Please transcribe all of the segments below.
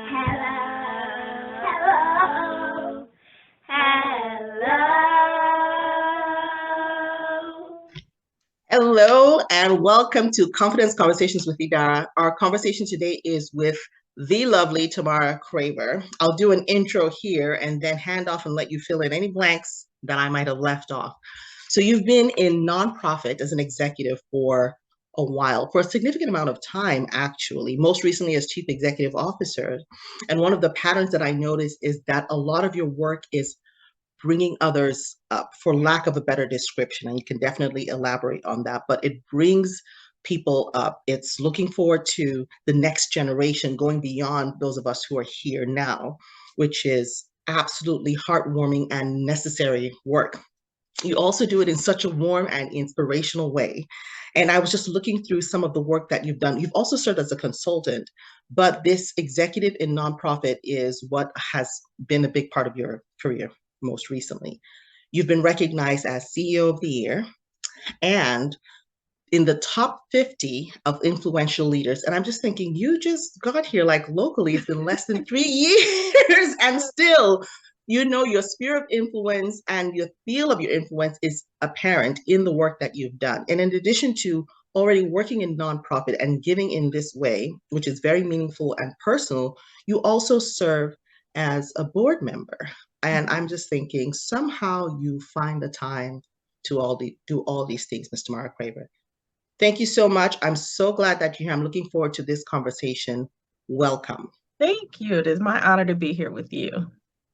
Hello. Hello and welcome to Confidence Conversations with Idara. Our conversation today is with the lovely Tamara Craver. I'll do an intro here and then hand off and let you fill in any blanks that I might have left off. So you've been in nonprofit as an executive for a while, for a significant amount of time, actually, most recently as chief executive officer. And one of the patterns that I noticed is that a lot of your work is bringing others up, for lack of a better description, and you can definitely elaborate on that, but it brings people up. It's looking forward to the next generation, going beyond those of us who are here now, which is absolutely heartwarming and necessary work. You also do it in such a warm and inspirational way. And I was just looking through some of the work that you've done. You've also served as a consultant, but this executive in nonprofit is what has been a big part of your career most recently. You've been recognized as CEO of the Year and in the top 50 of influential leaders. And I'm just thinking, you just got here like locally, it's been less than 3 years, and still, your sphere of influence and your feel of your influence is apparent in the work that you've done. And in addition to already working in nonprofit and giving in this way, which is very meaningful and personal, you also serve as a board member. And I'm just thinking, somehow you find the time to do all these things, Mr. Mara Craver. Thank you so much. I'm so glad that you're here. I'm looking forward to this conversation. Welcome. Thank you. It is my honor to be here with you.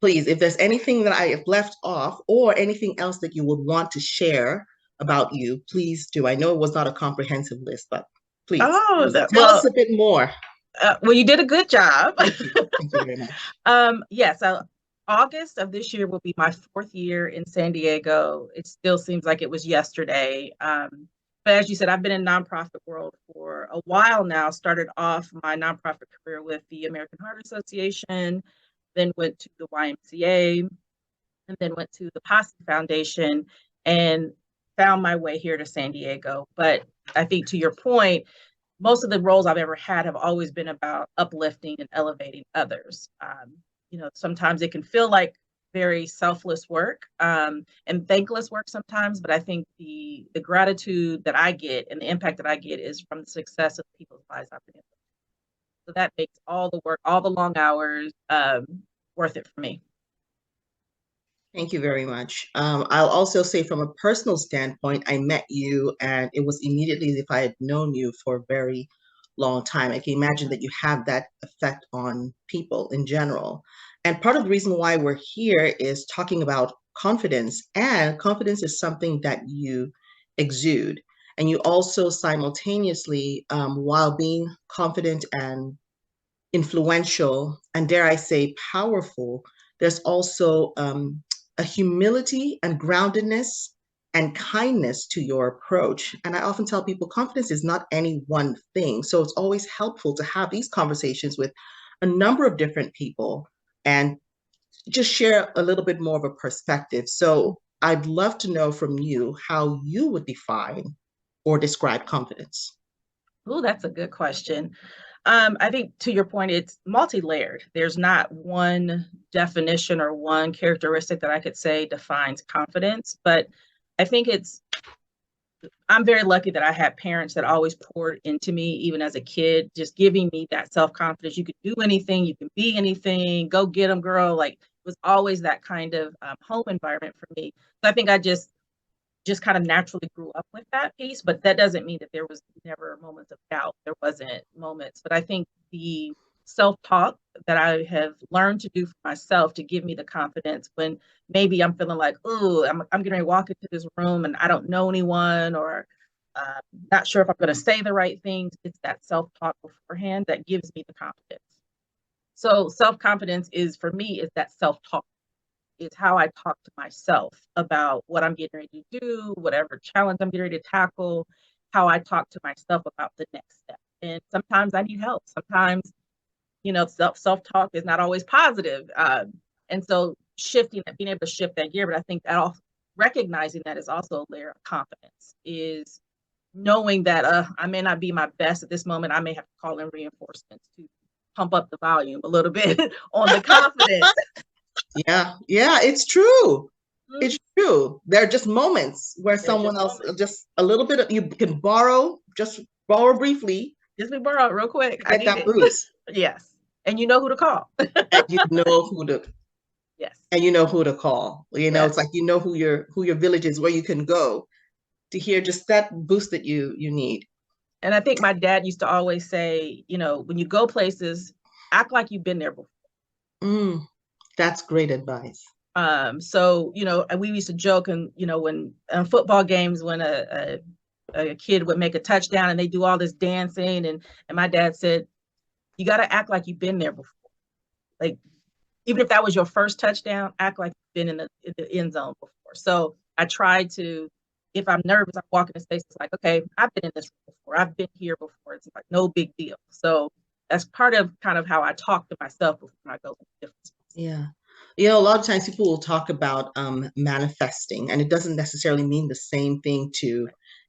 Please, if there's anything that I have left off or anything else that you would want to share about you, please do. I know it was not a comprehensive list, but please tell us a bit more. Well, you did a good job. Thank you. Thank you very much. So August of this year will be my 4th year in San Diego. It still seems like it was yesterday. But as you said, I've been in nonprofit world for a while now. Started off my nonprofit career with the American Heart Association, then went to the YMCA, and then went to the Posse Foundation and found my way here to San Diego. But I think to your point, most of the roles I've ever had have always been about uplifting and elevating others. Sometimes it can feel like very selfless work and thankless work sometimes, but I think the gratitude that I get and the impact that I get is from the success of people's lives I've been able to. So that makes all the work, all the long hours worth it for me. Thank you very much. I'll also say from a personal standpoint, I met you and it was immediately as if I had known you for a very long time. I can imagine that you have that effect on people in general. And part of the reason why we're here is talking about confidence, and confidence is something that you exude. And you also simultaneously, while being confident and influential, and dare I say, powerful, there's also a humility and groundedness and kindness to your approach. And I often tell people confidence is not any one thing. So it's always helpful to have these conversations with a number of different people and just share a little bit more of a perspective. So I'd love to know from you how you would define or describe confidence. Oh, that's a good question. I think to your point, it's multi-layered. There's not one definition or one characteristic that I could say defines confidence, but I think I'm very lucky that I had parents that always poured into me, even as a kid, just giving me that self-confidence. You can do anything, you can be anything, go get them, girl. Like, it was always that kind of home environment for me. So I think I just kind of naturally grew up with that piece, but that doesn't mean that there was never moments of doubt. There wasn't moments, but I think the self-talk that I have learned to do for myself to give me the confidence when maybe I'm feeling like, oh, I'm getting ready to walk into this room and I don't know anyone, or not sure if I'm going to say the right things. It's that self-talk beforehand that gives me the confidence. So self-confidence is, for me, is that self-talk. Is how I talk to myself about what I'm getting ready to do, whatever challenge I'm getting ready to tackle, how I talk to myself about the next step. And sometimes I need help. Sometimes, self-talk is not always positive. And so being able to shift that gear, but I think that also recognizing that is also a layer of confidence, is knowing that I may not be my best at this moment. I may have to call in reinforcements to pump up the volume a little bit on the confidence. Yeah, it's true. Mhm. It's true. There are just moments where They're someone just else, moments. just a little bit of, you can borrow, just borrow briefly Just be borrowed real quick. to I get need that it. boost. Yes. And you know who to call. And you know who to Yes. call. You know, Yes. it's like you know who your village is, where you can go to hear just that boost that you need. And I think my dad used to always say, you know, when you go places, act like you've been there before. That's great advice. So, you know, we used to joke, and, you know, when football games, when a kid would make a touchdown and they do all this dancing, and my dad said, you got to act like you've been there before. Like, even if that was your first touchdown, act like you've been in the end zone before. So I try to, if I'm nervous, I walk in the space, it's like, okay, I've been in this before. I've been here before. It's like no big deal. So that's part of kind of how I talk to myself before I go into different spaces. Yeah. You know, a lot of times people will talk about manifesting, and it doesn't necessarily mean the same thing to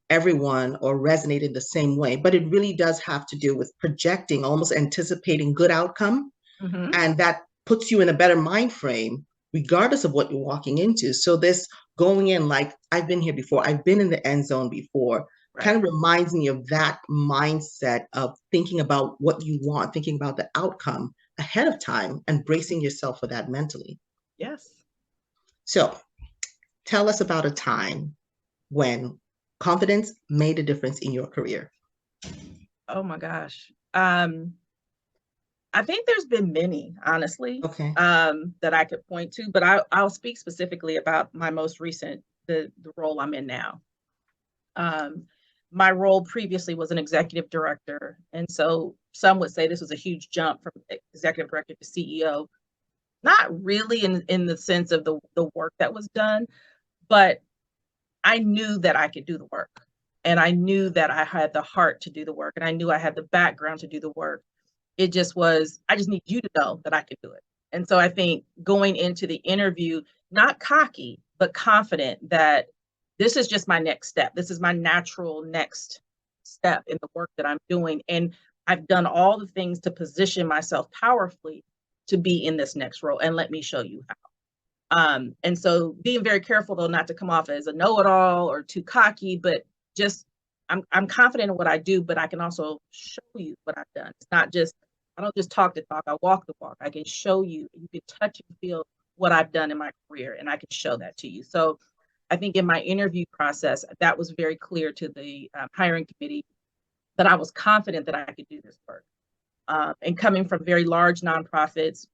everyone or resonate in the same way, but it really does have to do with projecting, almost anticipating good outcome. Mm-hmm. And that puts you in a better mind frame, regardless of what you're walking into. So this going in like, I've been here before, I've been in the end zone before, kind of reminds me of that mindset of thinking about what you want, thinking about the outcome ahead of time, and bracing yourself for that mentally. Yes. So tell us about a time when confidence made a difference in your career. Oh my gosh. I think there's been many, honestly, Okay. that I could point to, but I'll speak specifically about my most recent, the role I'm in now. Um, my role previously was an executive director, and so some would say this was a huge jump from executive director to CEO. Not really in the sense of the work that was done, but I knew that I could do the work, and I knew that I had the heart to do the work, and I knew I had the background to do the work. It just was, I just need you to know that I could do it. And so I think going into the interview, not cocky, but confident that this is just my next step. This is my natural next step in the work that I'm doing. And I've done all the things to position myself powerfully to be in this next role. And let me show you how. And so being very careful, though, not to come off as a know-it-all or too cocky, but just I'm confident in what I do, but I can also show you what I've done. It's not just, I don't just talk the talk, I walk the walk. I can show you, you can touch and feel what I've done in my career, and I can show that to you. So I think in my interview process, that was very clear to the hiring committee that I was confident that I could do this work. And coming from very large nonprofits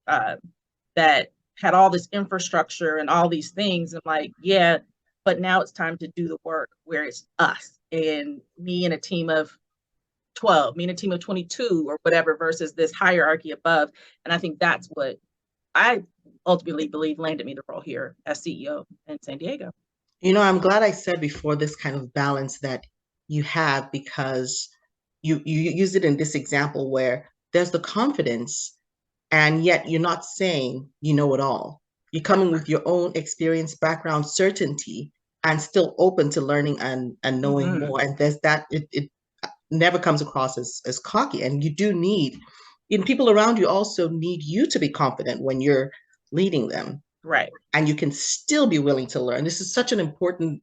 that had all this infrastructure and all these things, I'm like, yeah, but now it's time to do the work where it's us and me and a team of 12, me and a team of 22 or whatever, versus this hierarchy above. And I think that's what I ultimately believe landed me the role here as CEO in San Diego. You know, I'm glad I said before this kind of balance that you have, because you use it in this example where there's the confidence, and yet you're not saying you know it all. You're coming with your own experience, background, certainty, and still open to learning and knowing more. And there's that, it never comes across as cocky. And you do need, people around you also need you to be confident when you're leading them. Right. And you can still be willing to learn. This is such an important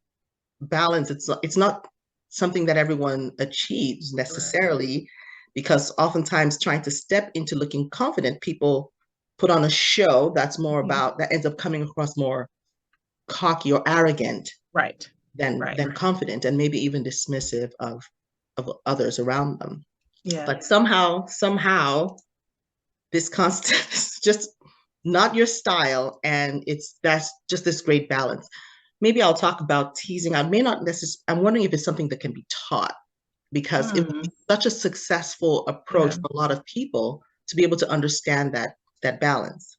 balance. It's not something that everyone achieves necessarily, right, because oftentimes trying to step into looking confident, people put on a show that's more about, that ends up coming across more cocky or arrogant, right, than confident, and maybe even dismissive of others around them. Yeah. But somehow this constant is just not your style, and that's just this great balance. Maybe I'll talk about teasing. I may not necessarily, I'm wondering if it's something that can be taught, because it would be such a successful approach for a lot of people to be able to understand that balance.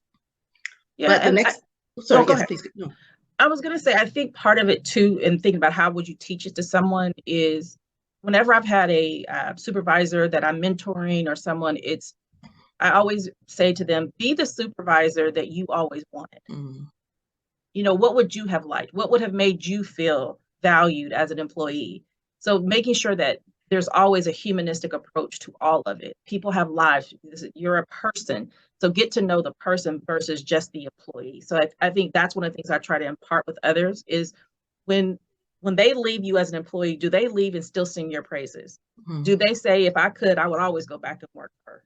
Yeah. But the next, sorry, yes, please. No. I was going to say, I think part of it too, and thinking about how would you teach it to someone, is whenever I've had a supervisor that I'm mentoring or someone, I always say to them, be the supervisor that you always wanted. You know, what would you have liked? What would have made you feel valued as an employee? So making sure that there's always a humanistic approach to all of it. People have lives. You're a person. So get to know the person versus just the employee. So I think that's one of the things I try to impart with others is when they leave you as an employee, do they leave and still sing your praises? Mm-hmm. Do they say, if I could, I would always go back and work for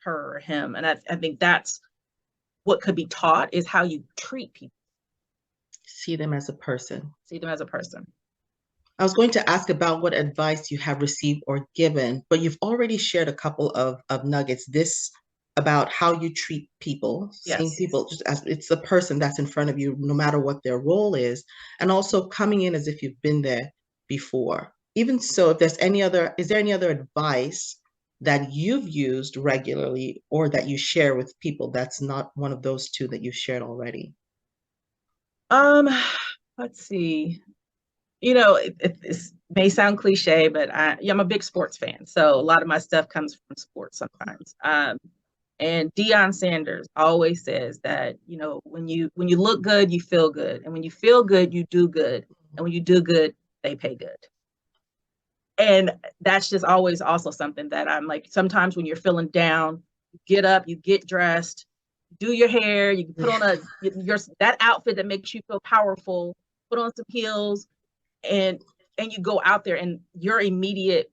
her or him? And I think that's what could be taught, is how you treat people. See them as a person. See them as a person. I was going to ask about what advice you have received or given, but you've already shared a couple of nuggets. This about how you treat people, yes. Seeing people just as it's the person that's in front of you, no matter what their role is, and also coming in as if you've been there before. Even so, if there's is there any other advice that you've used regularly or that you share with people that's not one of those two that you've shared already? Let's see. You know, it may sound cliche, but I'm a big sports fan. So a lot of my stuff comes from sports sometimes. And Deion Sanders always says that, you know, when you look good, you feel good. And when you feel good, you do good. And when you do good, they pay good. And that's just always also something that I'm like, sometimes when you're feeling down, you get up, you get dressed, do your hair, you put on that outfit that makes you feel powerful, put on some heels, and you go out there and your immediate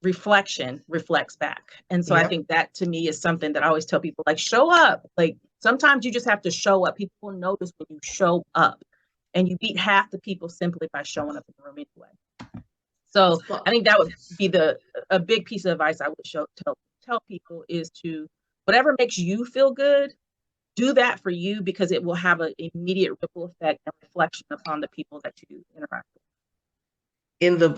reflection reflects back. And so I think that to me is something that I always tell people, like, show up. Like, sometimes you just have to show up. People will notice when you show up, and you beat half the people simply by showing up in the room anyway. So I think that would be a big piece of advice I would tell people is to, whatever makes you feel good, do that for you, because it will have an immediate ripple effect and reflection upon the people that you interact with. In the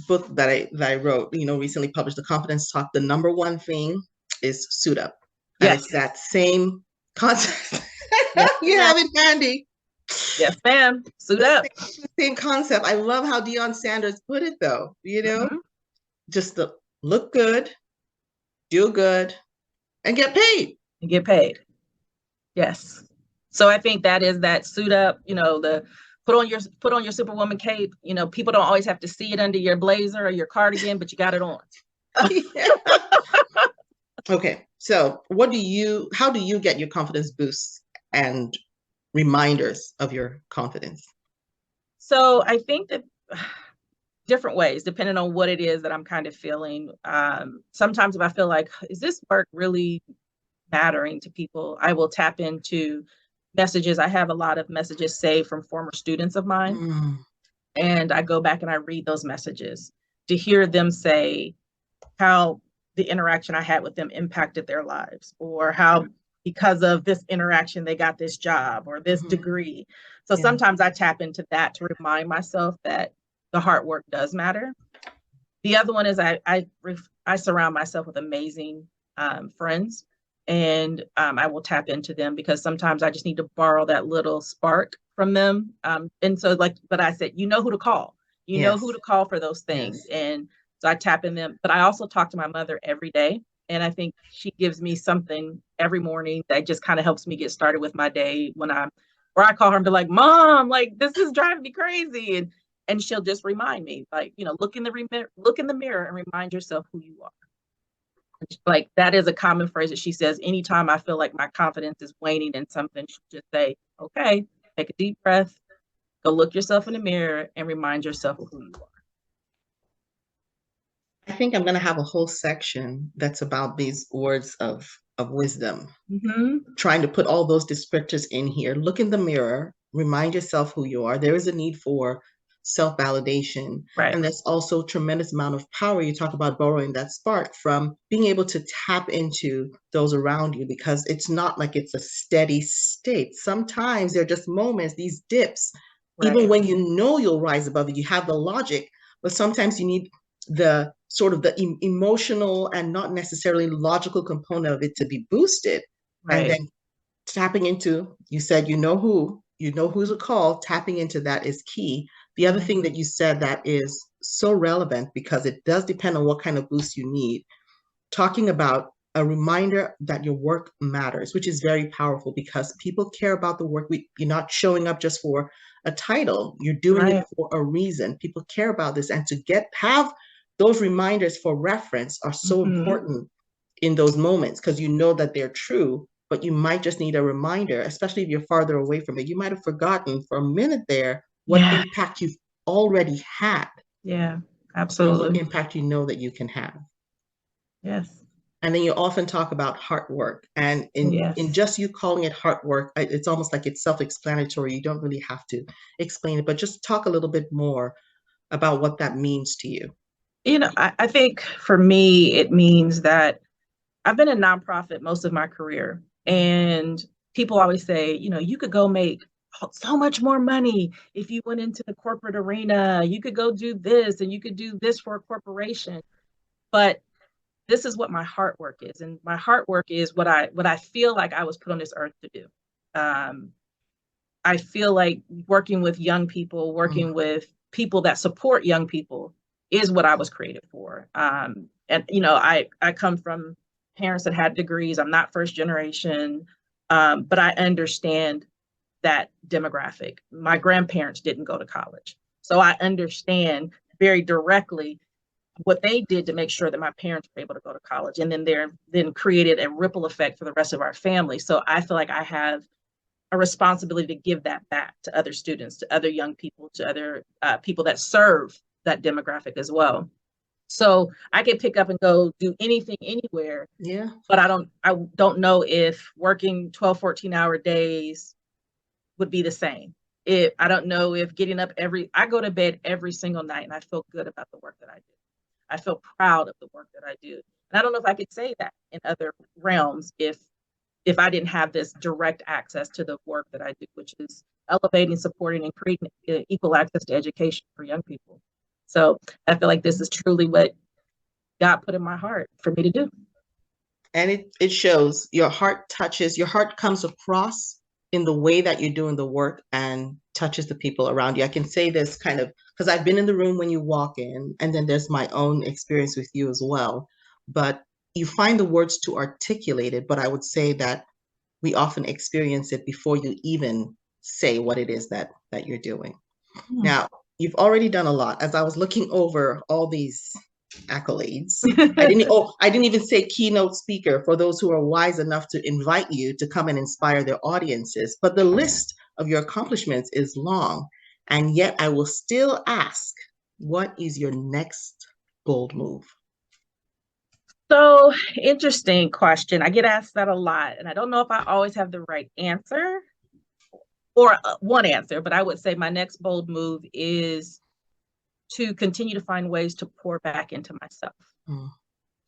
book that I wrote, recently published, The Confidence Talk, the number one thing is suit up. Yes. And it's that same concept. Yes, you have it handy. Yes, ma'am. Suit up. Same concept. I love how Deion Sanders put it, though. Just to look good, do good, and get paid. And get paid. Yes. So I think that is that suit up. The put on your Superwoman cape. People don't always have to see it under your blazer or your cardigan, but you got it on. Okay. So how do you get your confidence boosts and reminders of your confidence? So I think that different ways, depending on what it is that I'm kind of feeling. Sometimes if I feel like, is this work really mattering to people, I will tap into messages. I have a lot of messages saved from former students of mine. And I go back and I read those messages to hear them say how the interaction I had with them impacted their lives, or how because of this interaction, they got this job or this degree. So sometimes I tap into that to remind myself that the hard work does matter. The other one is I surround myself with amazing friends. And I will tap into them, because sometimes I just need to borrow that little spark from them. And so but I said, you know who to call. You know who to call for those things. Yes. And so I tap in them. But I also talk to my mother every day. And I think she gives me something every morning that just kind of helps me get started with my day or I call her and be like, Mom, like, this is driving me crazy. And she'll just remind me, like, look in the mirror and remind yourself who you are. Like, that is a common phrase that she says anytime I feel like my confidence is waning in something. She'll just say, okay, take a deep breath, go look yourself in the mirror and remind yourself of who you are. I think I'm going to have a whole section that's about these words of wisdom, trying to put all those descriptors in here. Look in the mirror, remind yourself who you are. There is a need for self-validation. Right. And there's also a tremendous amount of power. You talk about borrowing that spark from being able to tap into those around you, because it's not like it's a steady state. Sometimes there are just moments, these dips, even when you'll rise above it, you have the logic, but sometimes you need the sort of the emotional and not necessarily logical component of it to be boosted. And then tapping into, you said, who's a call, tapping into that is key. The other thing that you said that is so relevant, because it does depend on what kind of boost you need, talking about a reminder that your work matters, which is very powerful, because people care about the work. You're not showing up just for a title. You're doing it for a reason. People care about this. And to have those reminders for reference are so important in those moments, because you know that they're true, but you might just need a reminder, especially if you're farther away from it. You might have forgotten for a minute there what impact you've already had. Yeah, And what absolutely. impact you know that you can have. Yes. And then you often talk about heart work. And in just you calling it heart work, it's almost like it's self-explanatory. You don't really have to explain it, but just talk a little bit more about what that means to you. You know, I think for me, it means that I've been in nonprofit most of my career, and people always say, you know, you could go make so much more money if you went into the corporate arena. You could go do this and you could do this for a corporation. But this is what my heart work is. And my heart work is what I feel like I was put on this earth to do. Um, I feel like working with young people, working with people that support young people is what I was created for. And you know, I come from parents that had degrees. I'm not first generation, but I understand that demographic. My grandparents didn't go to college, so I understand very directly what they did to make sure that my parents were able to go to college, and then created a ripple effect for the rest of our family. So I feel like I have a responsibility to give that back to other students, to other young people, to other people that serve that demographic as well. So I can pick up and go do anything anywhere. Yeah. But I don't know if working 12, 14-hour days would be the same. I don't know if getting up I go to bed every single night and I feel good about the work that I do. I feel proud of the work that I do. And I don't know if I could say that in other realms if I didn't have this direct access to the work that I do, which is elevating, supporting, and creating equal access to education for young people. So I feel like this is truly what God put in my heart for me to do. And it shows. Your heart comes across in the way that you're doing the work and touches the people around you. I can say this kind of because I've been in the room when you walk in, and then there's my own experience with you as well. But you find the words to articulate it, but I would say that we often experience it before you even say what it is that you're doing. Now, you've already done a lot. As I was looking over all these accolades, I didn't even say keynote speaker for those who are wise enough to invite you to come and inspire their audiences. But the list of your accomplishments is long. And yet I will still ask, what is your next bold move? So interesting question. I get asked that a lot, and I don't know if I always have the right answer or one answer, but I would say my next bold move is to continue to find ways to pour back into myself.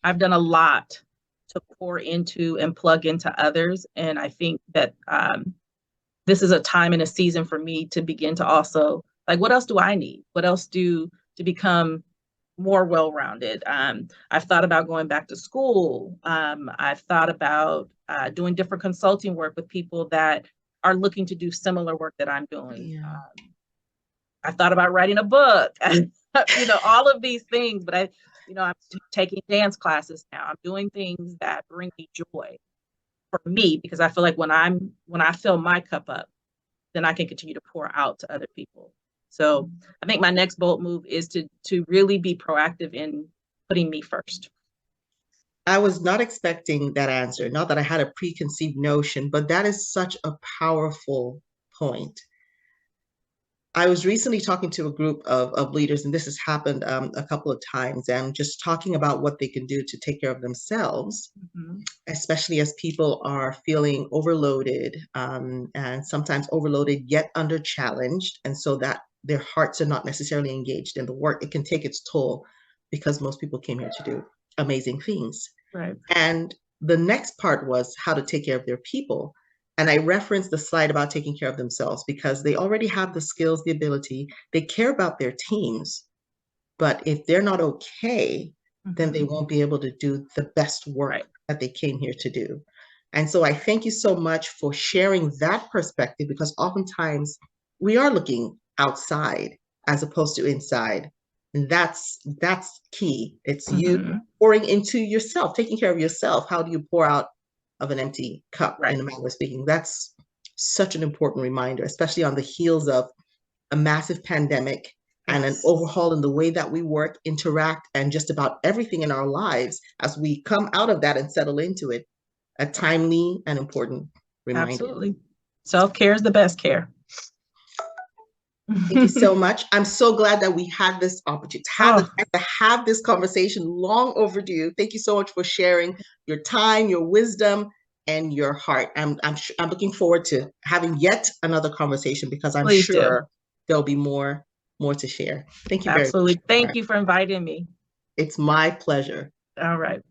I've done a lot to pour into and plug into others. And I think that this is a time and a season for me to begin to also, like, what else do I need? What else to become more well-rounded? I've thought about going back to school. I've thought about doing different consulting work with people that are looking to do similar work that I'm doing. Yeah. I thought about writing a book, you know, all of these things, but I'm taking dance classes now. I'm doing things that bring me joy for me, because I feel like when I fill my cup up, then I can continue to pour out to other people. So I think my next bold move is to really be proactive in putting me first. I was not expecting that answer. Not that I had a preconceived notion, but that is such a powerful point. I was recently talking to a group of leaders, and this has happened a couple of times, and just talking about what they can do to take care of themselves, especially as people are feeling overloaded, and sometimes overloaded yet under challenged, and so that their hearts are not necessarily engaged in the work. It can take its toll because most people came here to do amazing things. Right. And the next part was how to take care of their people. And I referenced the slide about taking care of themselves because they already have the skills, the ability, they care about their teams. But if they're not okay, then they won't be able to do the best work that they came here to do. And so I thank you so much for sharing that perspective, because oftentimes we are looking outside as opposed to inside. And that's key. It's you pouring into yourself, taking care of yourself. How do you pour out of an empty cup, in a manner of speaking? That's such an important reminder, especially on the heels of a massive pandemic and an Yes. overhaul in the way that we work, interact, and just about everything in our lives as we come out of that and settle into it. A timely and important reminder. Absolutely. Self-care is the best care. Thank you so much. I'm so glad that we had this opportunity to have this conversation, long overdue. Thank you so much for sharing your time, your wisdom, and your heart. I'm looking forward to having yet another conversation because I'm Please do. sure there'll be more to share. Thank you very much. Absolutely. Thank you for inviting me. It's my pleasure. All right.